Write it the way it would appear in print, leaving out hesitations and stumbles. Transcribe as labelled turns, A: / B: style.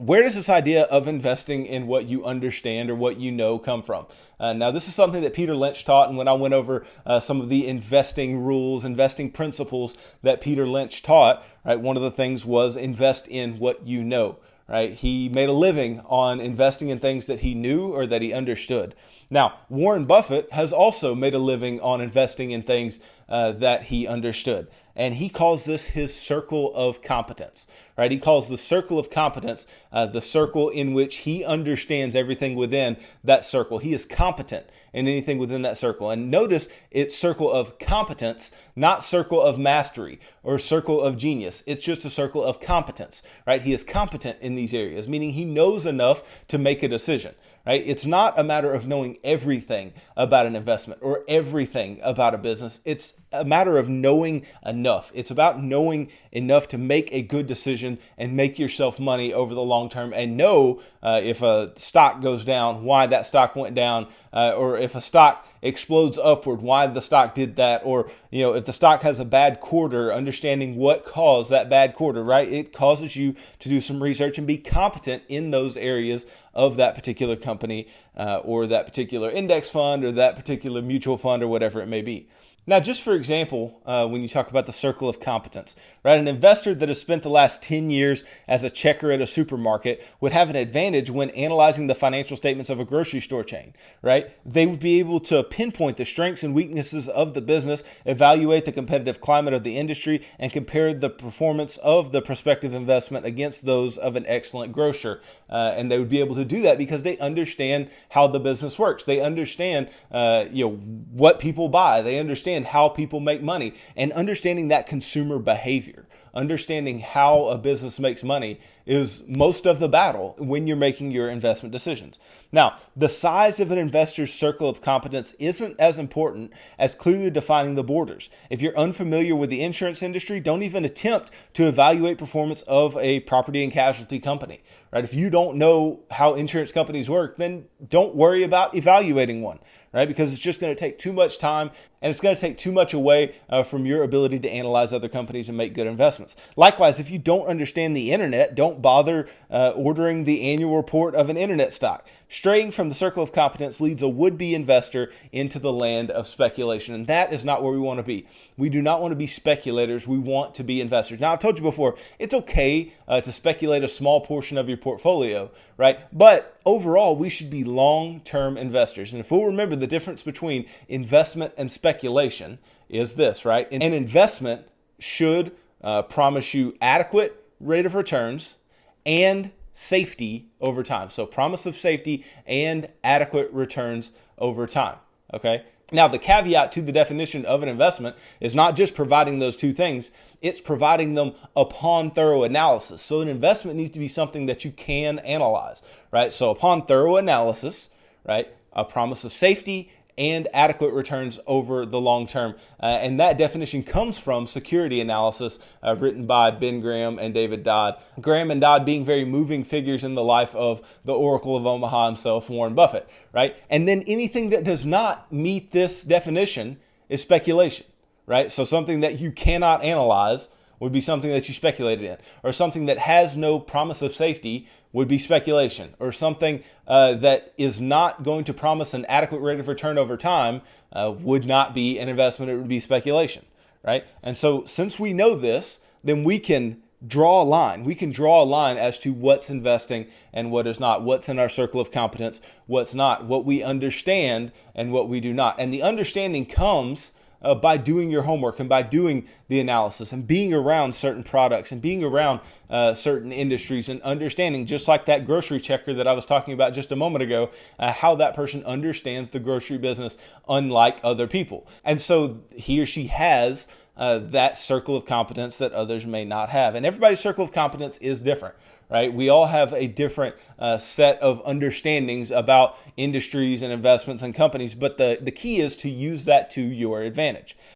A: where does this idea of investing in what you understand or what you know come from? Now, this is something that Peter Lynch taught, and when I went over some of the investing rules, investing principles that Peter Lynch taught, right, one of the things was invest in what you know. Right? He made a living on investing in things that he knew or that he understood. Now, Warren Buffett has also made a living on investing in things that he understood. And he calls this his circle of competence, right? He calls the circle of competence the circle in which he understands everything within that circle. He is competent in anything within that circle. And notice it's circle of competence, not circle of mastery or circle of genius. It's just a circle of competence, right? He is competent in these areas, meaning he knows enough to make a decision. Right? It's not a matter of knowing everything about an investment or everything about a business. It's a matter of knowing enough. It's about knowing enough to make a good decision and make yourself money over the long term, and know if a stock goes down, why that stock went down, or if a stock explodes upward, why the stock did that, or if the stock has a bad quarter, understanding what caused that bad quarter, right? It causes you to do some research and be competent in those areas of that particular company or that particular index fund or that particular mutual fund or whatever it may be. Now, just for example, when you talk about the circle of competence, right? An investor that has spent the last 10 years as a checker at a supermarket would have an advantage when analyzing the financial statements of a grocery store chain, right? They would be able to pinpoint the strengths and weaknesses of the business, evaluate the competitive climate of the industry, and compare the performance of the prospective investment against those of an excellent grocer. And they would be able to do that because they understand how the business works. They understand, what people buy. They understand how people make money, and understanding that consumer behavior, understanding how a business makes money is most of the battle when you're making your investment decisions. Now, the size of an investor's circle of competence isn't as important as clearly defining the borders. If you're unfamiliar with the insurance industry, don't even attempt to evaluate performance of a property and casualty company, right? If you don't know how insurance companies work, then don't worry about evaluating one, right? Because it's just going to take too much time, and it's going to take too much away from your ability to analyze other companies and make good investments. Likewise, if you don't understand the internet, don't bother ordering the annual report of an internet stock. Straying from the circle of competence leads a would-be investor into the land of speculation, and that is not where we want to be. We do not want to be speculators. We want to be investors. Now, I've told you before, it's okay to speculate a small portion of your portfolio, right? But overall, we should be long-term investors. And if we'll remember, the difference between investment and speculation is this, right? An investment should promise you adequate rate of returns and safety over time. So promise of safety and adequate returns over time, okay? Now, the caveat to the definition of an investment is not just providing those two things, it's providing them upon thorough analysis. So an investment needs to be something that you can analyze, right? So upon thorough analysis, right, a promise of safety and adequate returns over the long term. And that definition comes from security analysis written by Ben Graham and David Dodd. Graham and Dodd being very moving figures in the life of the Oracle of Omaha himself, Warren Buffett, right? And then anything that does not meet this definition is speculation, right? So something that you cannot analyze would be something that you speculated in, or something that has no promise of safety would be speculation, or something that is not going to promise an adequate rate of return over time would not be an investment, it would be speculation, right? And so since we know this, then we can draw a line. We can draw a line as to what's investing and what is not, what's in our circle of competence, what's not, what we understand and what we do not. And the understanding comes by doing your homework and by doing the analysis and being around certain products and being around certain industries and understanding, just like that grocery checker that I was talking about just a moment ago, how that person understands the grocery business unlike other people. And so he or she has that circle of competence that others may not have. And everybody's circle of competence is different, right? We all have a different set of understandings about industries and investments and companies, but the key is to use that to your advantage.